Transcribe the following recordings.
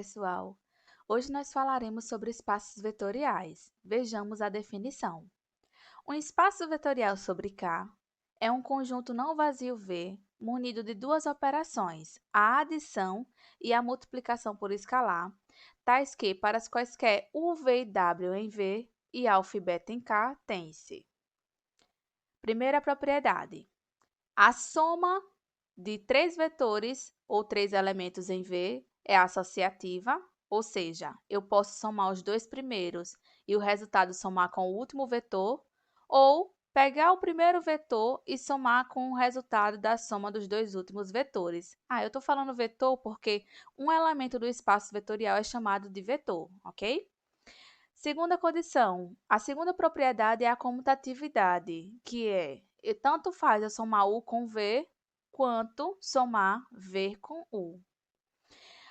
pessoal! Hoje nós falaremos sobre espaços vetoriais. Vejamos a definição. Um espaço vetorial sobre K é um conjunto não vazio V munido de duas operações, a adição e a multiplicação por escalar, tais que, para as quaisquer U, V e W em V e alfa e beta em K, tem-se. Primeira propriedade. A soma de três vetores ou três elementos em V é associativa, ou seja, eu posso somar os dois primeiros e o resultado somar com o último vetor, ou pegar o primeiro vetor e somar com o resultado da soma dos dois últimos vetores. Eu estou falando vetor porque um elemento do espaço vetorial é chamado de vetor, ok? Segunda condição, a segunda propriedade é a comutatividade, que é, tanto faz eu somar U com V, quanto somar V com U.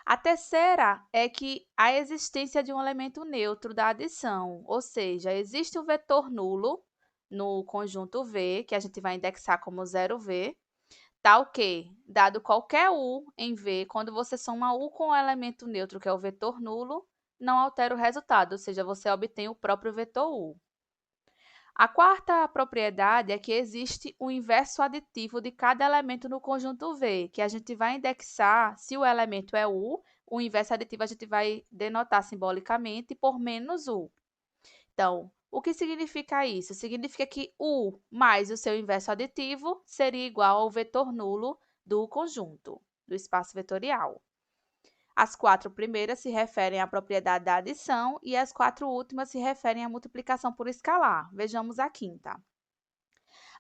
A terceira é que a existência de um elemento neutro da adição, ou seja, existe um vetor nulo no conjunto V, que a gente vai indexar como 0V, tal que, dado qualquer U em V, quando você soma U com o elemento neutro, que é o vetor nulo, não altera o resultado, ou seja, você obtém o próprio vetor U. A quarta propriedade é que existe o inverso aditivo de cada elemento no conjunto V, que a gente vai indexar, se o elemento é U, o inverso aditivo a gente vai denotar simbolicamente por menos U. Então, o que significa isso? Significa que U mais o seu inverso aditivo seria igual ao vetor nulo do conjunto, do espaço vetorial. As quatro primeiras se referem à propriedade da adição e as quatro últimas se referem à multiplicação por escalar. Vejamos a quinta.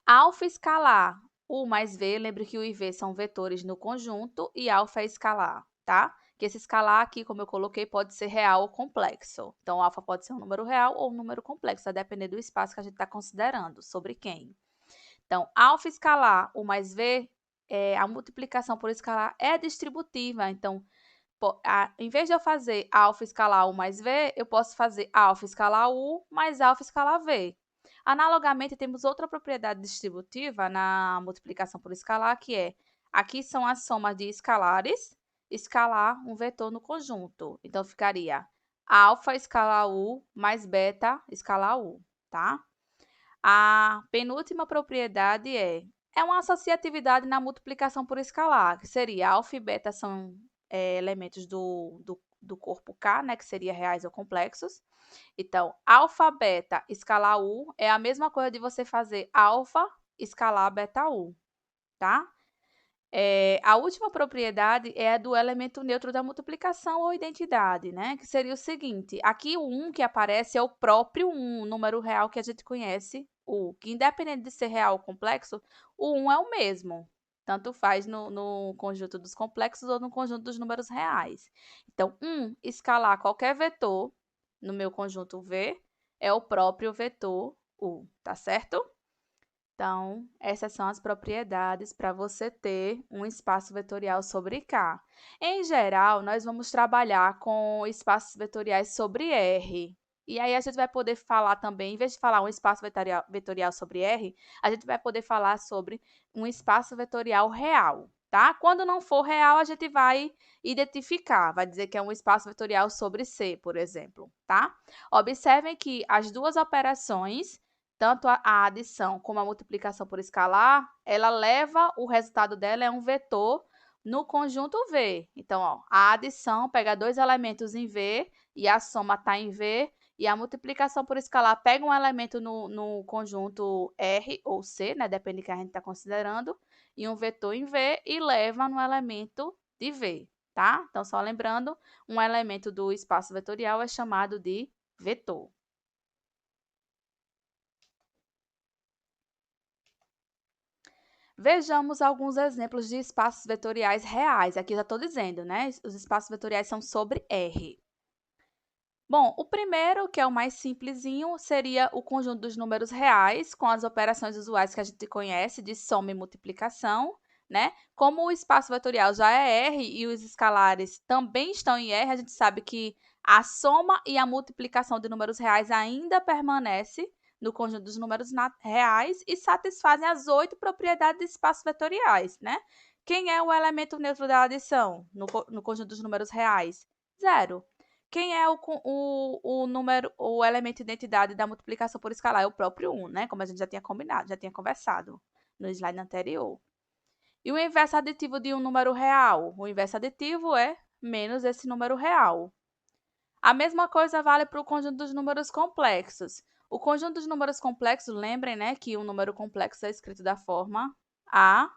Alfa escalar U mais V, lembre que U e V são vetores no conjunto e alfa é escalar, tá? Que esse escalar aqui, como eu coloquei, pode ser real ou complexo. Então, alfa pode ser um número real ou um número complexo, a depender do espaço que a gente está considerando, sobre quem. Então, alfa escalar U mais V, a multiplicação por escalar é distributiva. Então, em vez de eu fazer alfa escalar U mais V, eu posso fazer alfa escalar U mais alfa escalar V. Analogamente, temos outra propriedade distributiva na multiplicação por escalar, que é, aqui são as somas de escalares, escalar um vetor no conjunto. Então, ficaria alfa escalar U mais beta escalar U, tá? A penúltima propriedade é uma associatividade na multiplicação por escalar, que seria alfa e beta são elementos do corpo K, né, que seria reais ou complexos. Então, alfa, beta, escalar U é a mesma coisa de você fazer alfa, escalar beta U, tá? A última propriedade é a do elemento neutro da multiplicação ou identidade, né? Que seria o seguinte, aqui o 1 que aparece é o próprio 1, o número real que a gente conhece, que independente de ser real ou complexo, o 1 é o mesmo. Tanto faz no conjunto dos complexos ou no conjunto dos números reais. Então, 1 escalar qualquer vetor no meu conjunto V é o próprio vetor U, tá certo? Então, essas são as propriedades para você ter um espaço vetorial sobre K. Em geral, nós vamos trabalhar com espaços vetoriais sobre R. E aí a gente vai poder falar também, em vez de falar um espaço vetorial sobre R, a gente vai poder falar sobre um espaço vetorial real, tá? Quando não for real, a gente vai identificar, vai dizer que é um espaço vetorial sobre C, por exemplo, tá? Observem que as duas operações, tanto a adição como a multiplicação por escalar, ela leva, o resultado dela é um vetor no conjunto V. Então, ó, a adição pega dois elementos em V e a soma está em V, e a multiplicação por escalar pega um elemento no conjunto R ou C, né, depende do que a gente está considerando, e um vetor em V e leva no elemento de V, tá? Então, só lembrando, um elemento do espaço vetorial é chamado de vetor. Vejamos alguns exemplos de espaços vetoriais reais. Aqui já estou dizendo, né? Os espaços vetoriais são sobre R. Bom, o primeiro, que é o mais simplesinho, seria o conjunto dos números reais, com as operações usuais que a gente conhece, de soma e multiplicação, né? Como o espaço vetorial já é R e os escalares também estão em R, a gente sabe que a soma e a multiplicação de números reais ainda permanece no conjunto dos números reais e satisfazem as 8 propriedades de espaços vetoriais, né? Quem é o elemento neutro da adição no conjunto dos números reais? 0. Quem é o número, o elemento de identidade da multiplicação por escalar? É o próprio 1, né? Como a gente já tinha combinado, já tinha conversado no slide anterior. E o inverso aditivo de um número real? O inverso aditivo é menos esse número real. A mesma coisa vale para o conjunto dos números complexos. O conjunto dos números complexos, lembrem, né, que o número complexo é escrito da forma A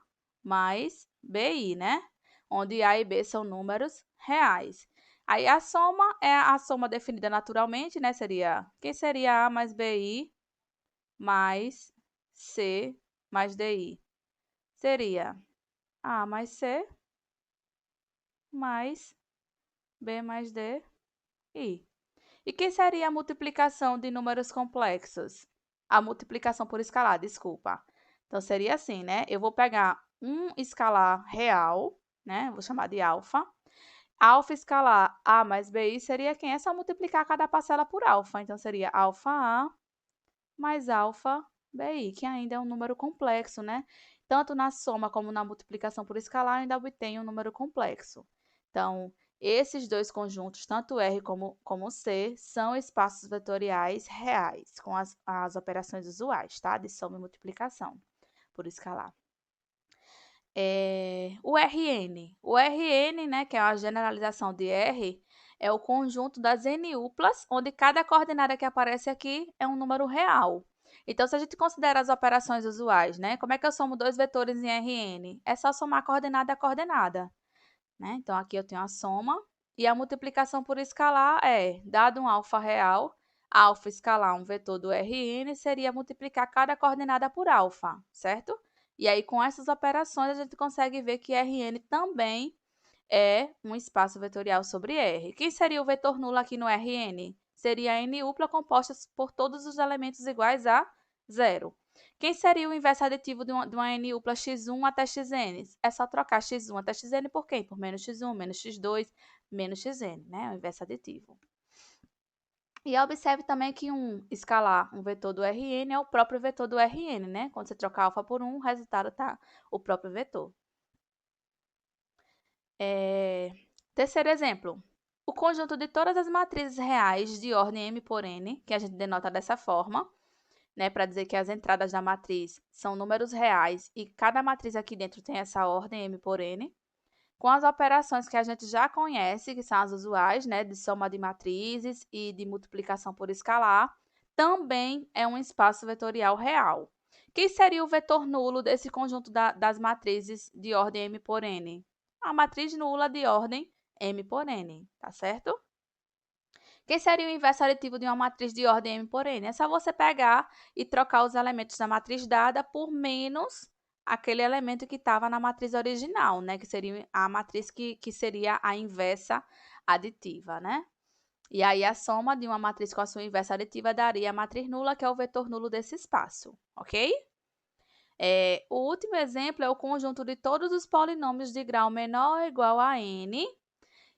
mais BI, né? Onde A e B são números reais. Aí a soma é a soma definida naturalmente, né? Quem seria A mais BI mais C mais DI? Seria A mais C mais B mais D, I. E que seria a multiplicação de números complexos? A multiplicação por escalar, desculpa. Então, seria assim, né? Eu vou pegar um escalar real, né? Vou chamar de alfa. Alfa escalar A mais BI seria quem? É só multiplicar cada parcela por alfa. Então, seria alfa A mais alfa BI, que ainda é um número complexo, né? Tanto na soma como na multiplicação por escalar, ainda obtém um número complexo. Então, esses dois conjuntos, tanto R como C, são espaços vetoriais reais, com as operações usuais, tá? De soma e multiplicação por escalar. O Rn. O Rn, né, que é a generalização de R, é o conjunto das n-uplas, onde cada coordenada que aparece aqui é um número real. Então, se a gente considera as operações usuais, né, como é que eu somo dois vetores em Rn? É só somar coordenada a coordenada, né? Então, aqui eu tenho a soma e a multiplicação por escalar é, dado um alfa real, alfa escalar um vetor do Rn, seria multiplicar cada coordenada por alfa, certo? E aí, com essas operações, a gente consegue ver que Rn também é um espaço vetorial sobre R. Quem seria o vetor nulo aqui no Rn? Seria a n-upla composta por todos os elementos iguais a 0. Quem seria o inverso aditivo de uma n-upla x1 até xn? É só trocar x1 até xn por quem? Por menos x1, menos x2, menos xn, né? O inverso aditivo. E observe também que um escalar, um vetor do Rn, é o próprio vetor do Rn, né? Quando você trocar alfa por 1, o resultado está o próprio vetor. Terceiro exemplo. O conjunto de todas as matrizes reais de ordem m por n, que a gente denota dessa forma, né, para dizer que as entradas da matriz são números reais e cada matriz aqui dentro tem essa ordem m por n, com as operações que a gente já conhece, que são as usuais, né, de soma de matrizes e de multiplicação por escalar, também é um espaço vetorial real. Quem seria o vetor nulo desse conjunto das matrizes de ordem m por n? A matriz nula de ordem m por n, tá certo? Quem seria o inverso aditivo de uma matriz de ordem m por n? É só você pegar e trocar os elementos da matriz dada por menos aquele elemento que estava na matriz original, né? Que seria a matriz que seria a inversa aditiva, né? E aí, a soma de uma matriz com a sua inversa aditiva daria a matriz nula, que é o vetor nulo desse espaço, ok? O último exemplo é o conjunto de todos os polinômios de grau menor ou igual a n,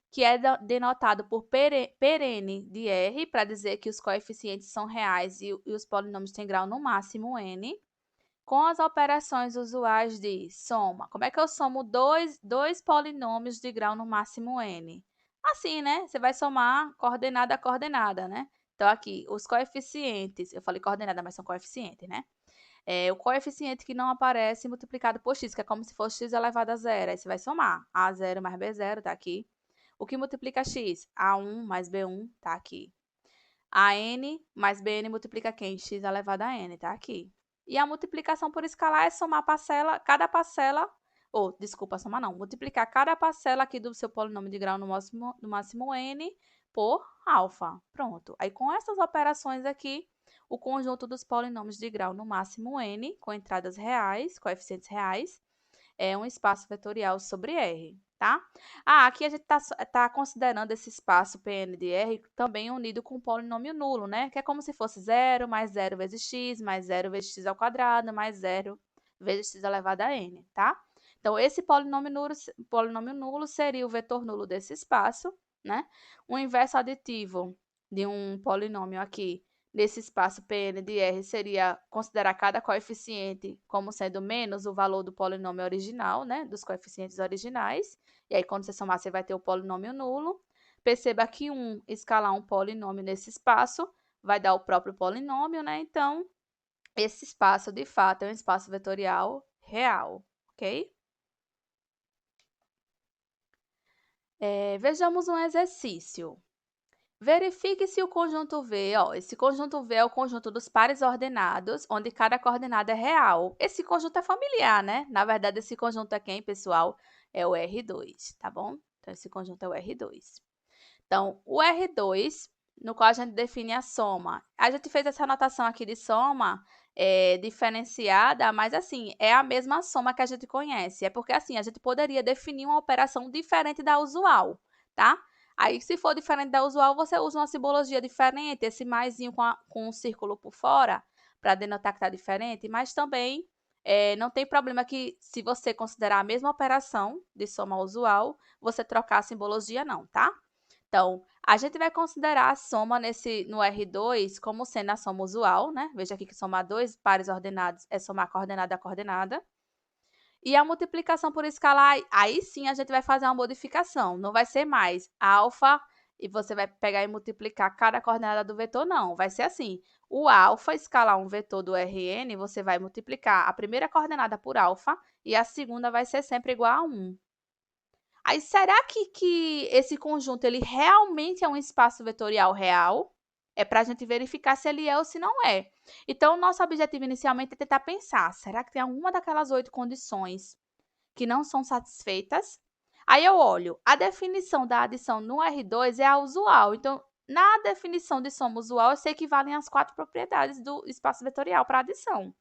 que é denotado por perene de R, para dizer que os coeficientes são reais e os polinômios têm grau no máximo n, com as operações usuais de soma. Como é que eu somo dois polinômios de grau no máximo n? Assim, né? Você vai somar coordenada a coordenada, né? Então, aqui, os coeficientes, eu falei coordenada, mas são coeficientes, né? O coeficiente que não aparece multiplicado por x, que é como se fosse x elevado a zero. Aí você vai somar A0 mais B0, tá aqui. O que multiplica x? A1 mais B1, tá aqui. AN mais BN multiplica quem? X elevado a n, tá aqui. E a multiplicação por escalar é somar cada parcela, desculpa, somar não, multiplicar cada parcela aqui do seu polinômio de grau no máximo n por alfa. Pronto. Aí, com essas operações aqui, o conjunto dos polinômios de grau no máximo n, com entradas reais, coeficientes reais, é um espaço vetorial sobre R, tá? Aqui a gente tá considerando esse espaço Pn de R também unido com o polinômio nulo, né? Que é como se fosse 0 mais 0 vezes x, mais 0 vezes x ao quadrado, mais 0 vezes x elevado a n, tá? Então, esse polinômio nulo seria o vetor nulo desse espaço, né? O inverso aditivo de um polinômio aqui nesse espaço Pn de R seria considerar cada coeficiente como sendo menos o valor do polinômio original, né, dos coeficientes originais. E aí, quando você somar, você vai ter o polinômio nulo. perceba que 1 escalar um polinômio nesse espaço vai dar o próprio polinômio, né? Então, esse espaço, de fato, é um espaço vetorial real, ok? Vejamos um exercício. Verifique se o conjunto V, esse conjunto V é o conjunto dos pares ordenados, onde cada coordenada é real. Esse conjunto é familiar, né? Na verdade, esse conjunto é quem, pessoal? É o R2, tá bom? Então, esse conjunto é o R2. Então, o R2, no qual a gente define a soma. A gente fez essa anotação aqui de soma diferenciada, mas assim, é a mesma soma que a gente conhece. É porque assim, a gente poderia definir uma operação diferente da usual, tá? Aí, se for diferente da usual, você usa uma simbologia diferente, esse maisinho com um círculo por fora, para denotar que está diferente, mas também não tem problema que, se você considerar a mesma operação de soma usual, você trocar a simbologia não, tá? Então, a gente vai considerar a soma no R2 como sendo a soma usual, né? Veja aqui que somar dois pares ordenados é somar coordenada a coordenada. E a multiplicação por escalar, aí sim a gente vai fazer uma modificação. Não vai ser mais alfa e você vai pegar e multiplicar cada coordenada do vetor, não. Vai ser assim, o alfa escalar um vetor do Rn, você vai multiplicar a primeira coordenada por alfa e a segunda vai ser sempre igual a 1. Aí, será que esse conjunto ele realmente é um espaço vetorial real? É para a gente verificar se ele é ou se não é. Então, o nosso objetivo inicialmente é tentar pensar, será que tem alguma daquelas 8 condições que não são satisfeitas? Aí eu olho, a definição da adição no R2 é a usual. Então, na definição de soma usual, eu sei que valem as 4 propriedades do espaço vetorial para adição.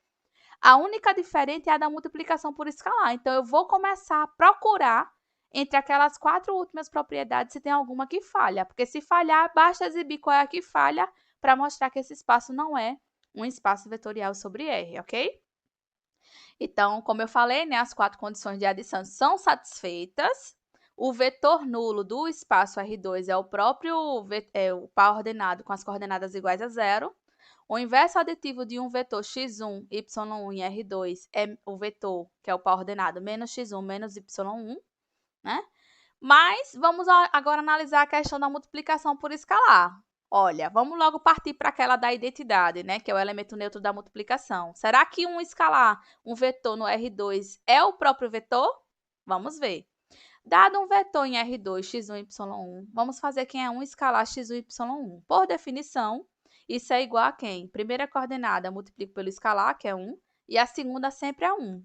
A única diferente é a da multiplicação por escalar. Então, eu vou começar a procurar entre aquelas 4 últimas propriedades se tem alguma que falha. Porque se falhar, basta exibir qual é a que falha para mostrar que esse espaço não é um espaço vetorial sobre R, ok? Então, como eu falei, né, as 4 condições de adição são satisfeitas. O vetor nulo do espaço R2 é o próprio o par ordenado com as coordenadas iguais a zero. O inverso aditivo de um vetor x1, y1 em R2 é o vetor, que é o par ordenado, menos x1 menos y1, né? Mas vamos agora analisar a questão da multiplicação por escalar. Olha, vamos logo partir para aquela da identidade, né? Que é o elemento neutro da multiplicação. Será que um escalar, um vetor no R2 é o próprio vetor? Vamos ver. Dado um vetor em R2, x1, y1, vamos fazer quem é um escalar x1, y1. Por definição, isso é igual a quem? Primeira coordenada multiplico pelo escalar, que é 1, e a segunda sempre é 1.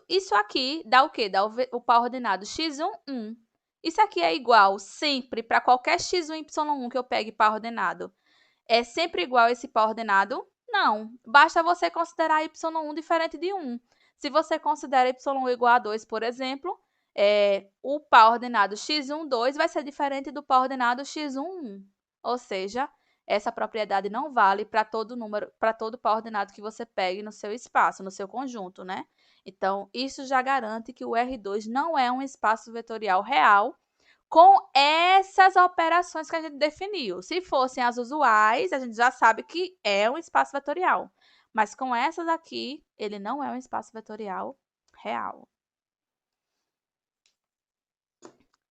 Isso aqui dá o quê? Dá o par ordenado x1, 1. Isso aqui é igual sempre para qualquer x1, y1 que eu pegue par ordenado. É sempre igual esse par ordenado? Não. Basta você considerar y1 diferente de 1. Se você considera y1 igual a 2, por exemplo, o par ordenado x1, 2 vai ser diferente do par ordenado x1, 1. Ou seja, essa propriedade não vale para todo número, para todo par ordenado que você pegue no seu espaço, no seu conjunto, né? Então, isso já garante que o R2 não é um espaço vetorial real com essas operações que a gente definiu. Se fossem as usuais, a gente já sabe que é um espaço vetorial. Mas com essas aqui, ele não é um espaço vetorial real.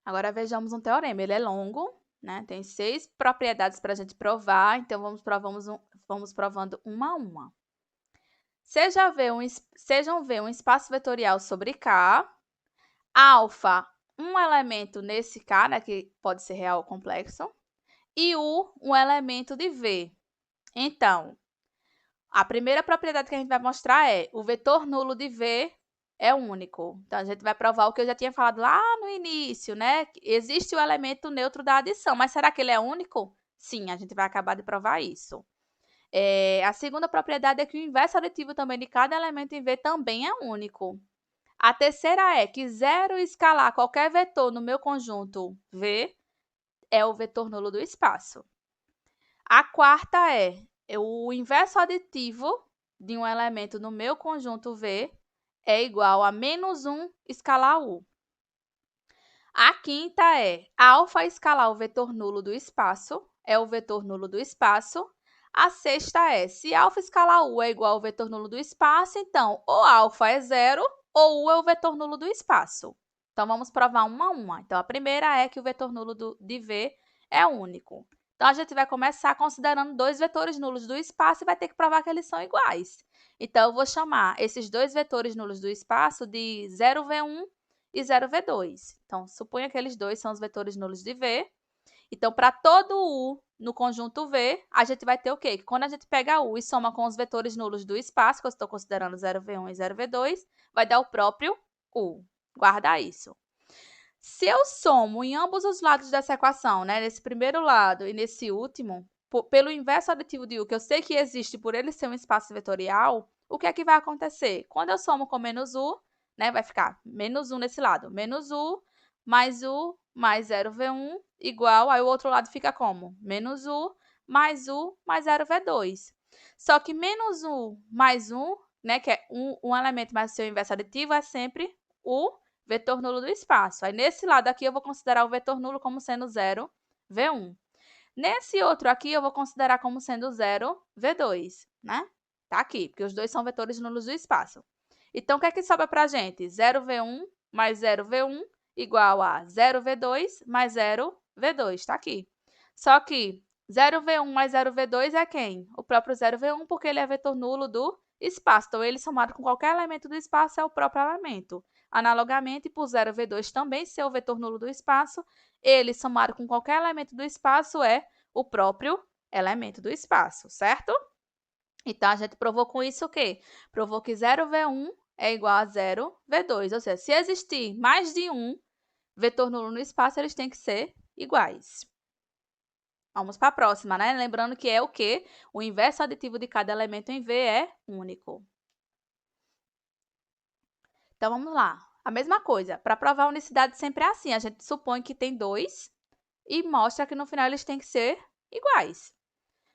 Agora vejamos um teorema. Ele é longo, né? Tem 6 propriedades para a gente provar, então vamos provando uma a uma. Sejam V um espaço vetorial sobre K, alfa, um elemento nesse K, né, que pode ser real ou complexo, e U, um elemento de V. Então, a primeira propriedade que a gente vai mostrar é o vetor nulo de V é único. Então, a gente vai provar o que eu já tinha falado lá no início, né? Existe o elemento neutro da adição, mas será que ele é único? Sim, a gente vai acabar de provar isso. A segunda propriedade é que o inverso aditivo também de cada elemento em V também é único. A terceira é que zero escalar qualquer vetor no meu conjunto V é o vetor nulo do espaço. A quarta é o inverso aditivo de um elemento no meu conjunto V é igual a menos 1 escalar U. A quinta é alfa escalar o vetor nulo do espaço é o vetor nulo do espaço. A sexta é, se alfa escalar U é igual ao vetor nulo do espaço, então ou alfa é zero ou U é o vetor nulo do espaço. Então, vamos provar uma a uma. Então, a primeira é que o vetor nulo de V é único. Então, a gente vai começar considerando dois vetores nulos do espaço e vai ter que provar que eles são iguais. Então, eu vou chamar esses dois vetores nulos do espaço de 0v1 e 0v2. Então, suponha que eles dois são os vetores nulos de V. Então, para todo U no conjunto V, a gente vai ter o quê? Que quando a gente pega U e soma com os vetores nulos do espaço, que eu estou considerando 0v1 e 0v2, vai dar o próprio U. Guarda isso. Se eu somo em ambos os lados dessa equação, né, nesse primeiro lado e nesse último, pelo inverso aditivo de U, que eu sei que existe por ele ser um espaço vetorial, o que é que vai acontecer? Quando eu somo com menos U, né, vai ficar menos 1 nesse lado, menos U mais 0v1 igual, aí o outro lado fica como? Menos U mais 0v2. Só que menos U mais 1, né, que é um elemento mais o seu inverso aditivo, é sempre o vetor nulo do espaço. Aí, nesse lado aqui, eu vou considerar o vetor nulo como sendo 0v1. Nesse outro aqui, eu vou considerar como sendo 0v2, né? Tá aqui, porque os dois são vetores nulos do espaço. Então, o que é que sobra pra gente? 0v1 mais 0v1 igual a 0v2 mais 0v2, tá aqui. Só que 0v1 mais 0v2 é quem? O próprio 0v1, porque ele é vetor nulo do espaço. Então, ele somado com qualquer elemento do espaço é o próprio elemento. Analogamente, por 0v2 também ser o vetor nulo do espaço, ele somado com qualquer elemento do espaço é o próprio elemento do espaço, certo? Então, a gente provou com isso o quê? Provou que 0v1 é igual a 0v2, ou seja, se existir mais de um vetor nulo no espaço, eles têm que ser iguais. Vamos para a próxima, né? Lembrando que é o quê? O inverso aditivo de cada elemento em V é único. Então, vamos lá. A mesma coisa. Para provar a unicidade sempre é assim. A gente supõe que tem dois e mostra que no final eles têm que ser iguais.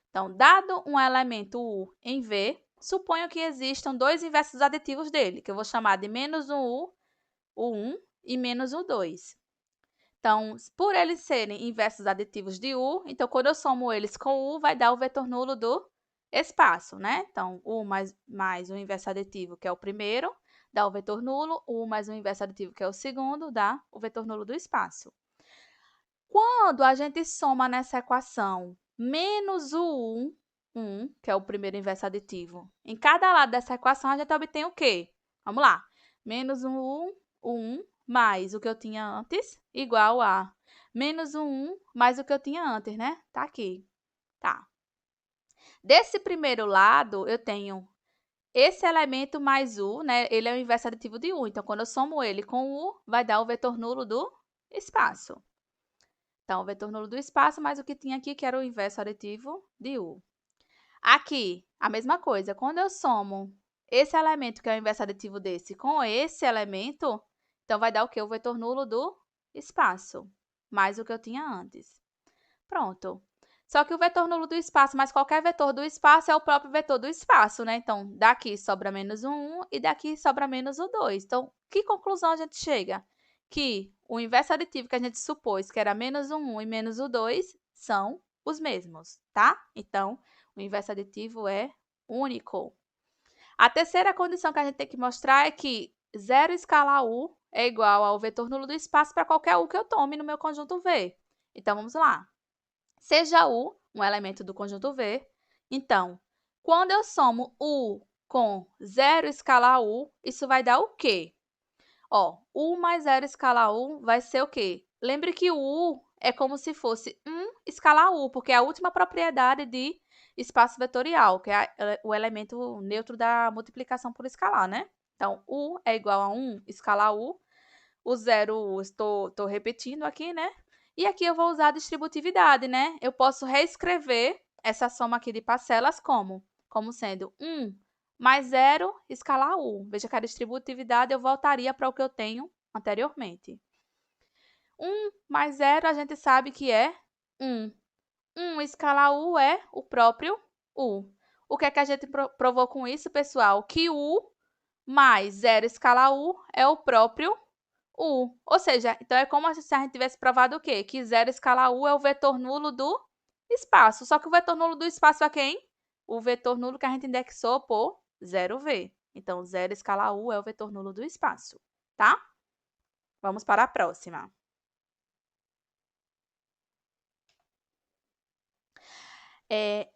Então, dado um elemento U em V, suponho que existam dois inversos aditivos dele, que eu vou chamar de menos um U, U1, e menos U2. Então, por eles serem inversos aditivos de U, então quando eu somo eles com U, vai dar o vetor nulo do espaço, né? Então, U mais o inverso aditivo, que é o primeiro, dá o vetor nulo, U mais o inverso aditivo, que é o segundo, dá o vetor nulo do espaço. Quando a gente soma nessa equação menos o 1, que é o primeiro inverso aditivo, em cada lado dessa equação a gente obtém o quê? Vamos lá. Menos o 1 mais o que eu tinha antes, igual a menos o 1 mais o que eu tinha antes, né? Tá aqui. Tá. Desse primeiro lado, eu tenho esse elemento mais U, né? Ele é o inverso aditivo de U. Então, quando eu somo ele com U, vai dar o vetor nulo do espaço. Então, o vetor nulo do espaço mais o que tinha aqui, que era o inverso aditivo de U. Aqui, a mesma coisa. Quando eu somo esse elemento, que é o inverso aditivo desse, com esse elemento, então vai dar o quê? O vetor nulo do espaço, mais o que eu tinha antes. Pronto. Só que o vetor nulo do espaço mais qualquer vetor do espaço é o próprio vetor do espaço, né? Então, daqui sobra menos o 1 e daqui sobra menos o 2. Então, que conclusão a gente chega? Que o inverso aditivo que a gente supôs que era menos o 1 e menos o 2 são os mesmos, tá? Então, o inverso aditivo é único. A terceira condição que a gente tem que mostrar é que 0 escalar U é igual ao vetor nulo do espaço para qualquer U que eu tome no meu conjunto V. Então, vamos lá. Seja U um elemento do conjunto V, então, quando eu somo U com 0 escalar U, isso vai dar o quê? Ó, U mais 0 escalar U vai ser o quê? Lembre que o U é como se fosse 1 escalar U, porque é a última propriedade de espaço vetorial, que é o elemento neutro da multiplicação por escalar, né? Então, U é igual a 1 escalar U. O 0 estou repetindo aqui, né? E aqui eu vou usar a distributividade, né? Eu posso reescrever essa soma aqui de parcelas como? Como sendo 1 mais 0 escalar U. Veja que a distributividade eu voltaria para o que eu tenho anteriormente. 1 mais 0 a gente sabe que é 1. 1 escalar U é o próprio U. O que é que a gente provou com isso, pessoal? Que U mais 0 escalar U é o próprio U. Ou seja, então é como se a gente tivesse provado o quê? Que 0 escalar U é o vetor nulo do espaço. Só que o vetor nulo do espaço é quem? O vetor nulo que a gente indexou por 0v. Então, 0 escalar U é o vetor nulo do espaço, tá? Vamos para a próxima.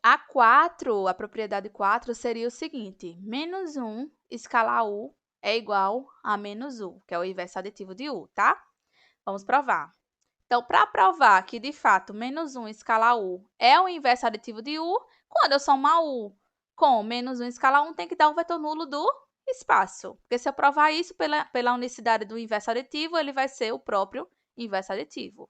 A propriedade 4 seria o seguinte: menos 1 escalar U é igual a menos U, que é o inverso aditivo de U, tá? Vamos provar. Então, para provar que, de fato, menos 1 escalar U é o inverso aditivo de U, quando eu somar U com menos 1 escalar 1, tem que dar o vetor nulo do espaço. Porque se eu provar isso pela unicidade do inverso aditivo, ele vai ser o próprio inverso aditivo.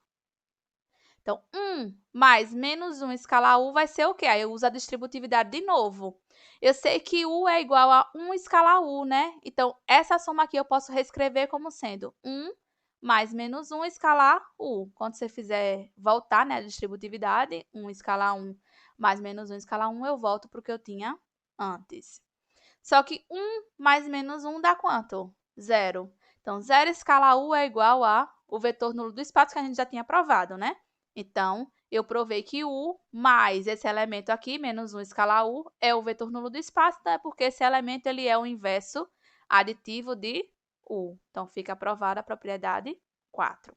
Então, 1 mais menos 1 escalar U vai ser o quê? Aí eu uso a distributividade de novo. Eu sei que U é igual a 1 escalar U, né? Então, essa soma aqui eu posso reescrever como sendo 1 mais menos 1 escalar U. Quando você fizer voltar, né, a distributividade, 1 escalar 1 mais menos 1 escalar 1, eu volto para o que eu tinha antes. Só que 1 mais menos 1 dá quanto? 0. Então, 0 escalar U é igual a o vetor nulo do espaço que a gente já tinha provado, né? Então, eu provei que U mais esse elemento aqui, menos 1 escalar U, é o vetor nulo do espaço, né? Porque esse elemento ele é o inverso aditivo de U. Então, fica aprovada a propriedade 4.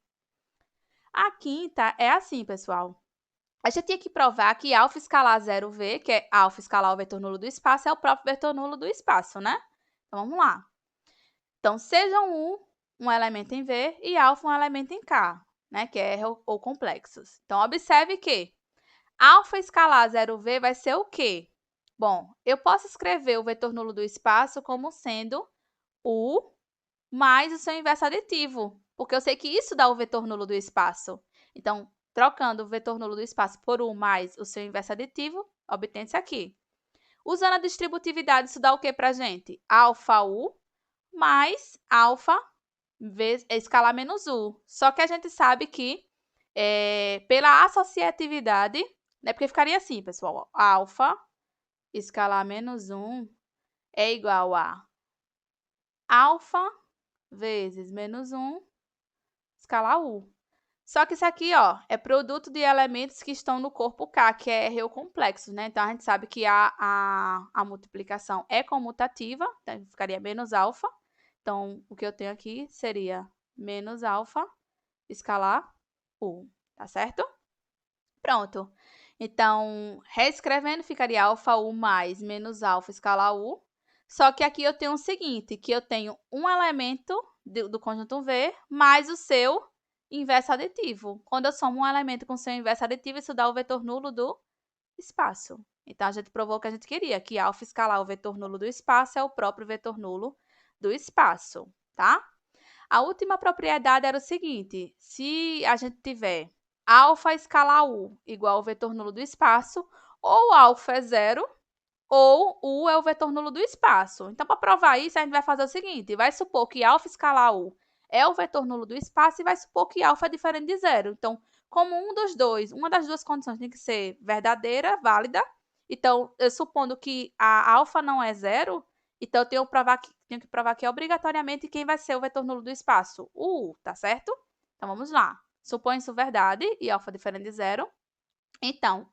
A quinta é assim, pessoal. A gente tinha que provar que alfa escalar 0v, que é alfa escalar o vetor nulo do espaço, é o próprio vetor nulo do espaço, né? Então, vamos lá. Então, sejam U um elemento em V e alfa um elemento em K, né? Que é R ou complexos. Então, observe que alfa escalar 0v vai ser o quê? Bom, eu posso escrever o vetor nulo do espaço como sendo U mais o seu inverso aditivo, porque eu sei que isso dá o vetor nulo do espaço. Então, trocando o vetor nulo do espaço por U mais o seu inverso aditivo, obtém-se aqui. Usando a distributividade, isso dá o que para a gente? Alfa U mais alfa vezes escalar menos U. Só que a gente sabe que, pela associatividade, né, porque ficaria assim, pessoal, ó, alfa escalar menos 1 é igual a alfa vezes menos 1 escalar U. Só que isso aqui, ó, é produto de elementos que estão no corpo K, que é R ou complexo, né? Então, a gente sabe que a multiplicação é comutativa, então ficaria menos alfa. Então, o que eu tenho aqui seria menos alfa escalar U, tá certo? Pronto. Então, reescrevendo, ficaria alfa U mais menos alfa escalar U. Só que aqui eu tenho o seguinte, que eu tenho um elemento do conjunto V mais o seu inverso aditivo. Quando eu somo um elemento com seu inverso aditivo, isso dá o vetor nulo do espaço. Então, a gente provou o que a gente queria, que alfa escalar o vetor nulo do espaço é o próprio vetor nulo do espaço, tá? A última propriedade era o seguinte, se a gente tiver alfa escalar U igual ao vetor nulo do espaço, ou alfa é zero, ou U é o vetor nulo do espaço. Então, para provar isso, a gente vai fazer o seguinte, vai supor que alfa escalar U é o vetor nulo do espaço e vai supor que alfa é diferente de zero. Então, como uma das duas condições tem que ser verdadeira, válida, então, eu supondo que a alfa não é zero, então eu tenho que provar que obrigatoriamente quem vai ser o vetor nulo do espaço? O U, tá certo? Então, vamos lá. Supõe isso verdade e alfa diferente de zero. Então,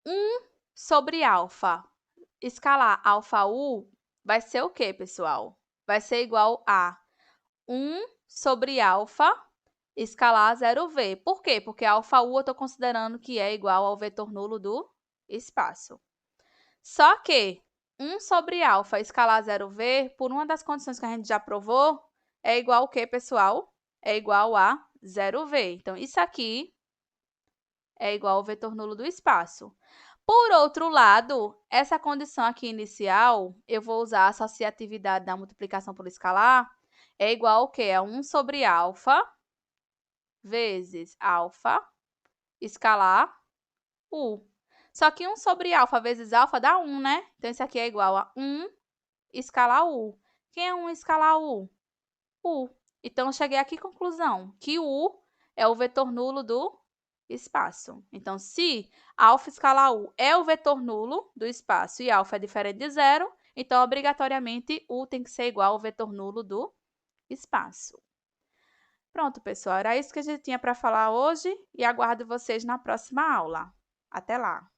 1 sobre alfa escalar alfa U vai ser o quê, pessoal? Vai ser igual a 1 sobre alfa escalar 0v. Por quê? Porque alfa U eu estou considerando que é igual ao vetor nulo do espaço. Só que 1 sobre alfa escalar 0v, por uma das condições que a gente já provou, é igual ao quê, pessoal? É igual a 0v. Então, isso aqui é igual ao vetor nulo do espaço. Por outro lado, essa condição aqui inicial, eu vou usar a associatividade da multiplicação por escalar, é igual ao quê? A 1 sobre alfa vezes alfa escalar U. Só que 1 sobre alfa vezes alfa dá 1, né? Então, isso aqui é igual a 1 escalar U. Quem é 1 escalar U? U. Então, eu cheguei aqui à conclusão que U é o vetor nulo do espaço. Então, se alfa escalar U é o vetor nulo do espaço e alfa é diferente de zero, então, obrigatoriamente, U tem que ser igual ao vetor nulo do espaço. Pronto, pessoal, era isso que a gente tinha para falar hoje e aguardo vocês na próxima aula. Até lá!